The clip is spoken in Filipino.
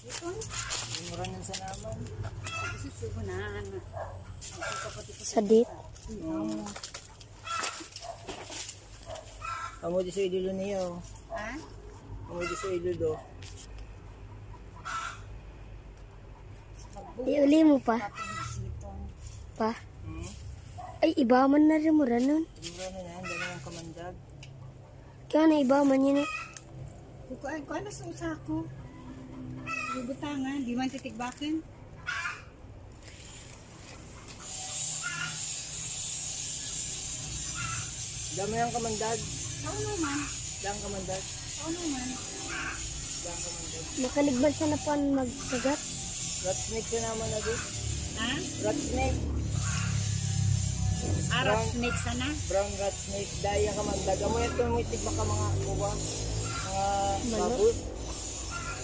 Mura nun sa naman. Sadit. Kamu di sa ilulo niyo. Ha? Kamu di sa ilulo. Iuli mo pa. Pa. Hmm? Ay, iba man na rin mo rin nun. Mura na yan. Dala ng kamandag. Kaya na iba man yun eh. Kukuan ko ano sa usa ko. Bubutangan, di man titigbakin. Dami ang kamandag. Ano naman? Dang kamandag. Ano naman? Dang kamandag. Makaligban siya na po magkagat. Rat snake sa naman na din. Ha? Rat snake. Arab snake sana? Brown rat snake. Daya kamandag. Amo ito mo itig baka mga kuwa. Mga Manok. baboy.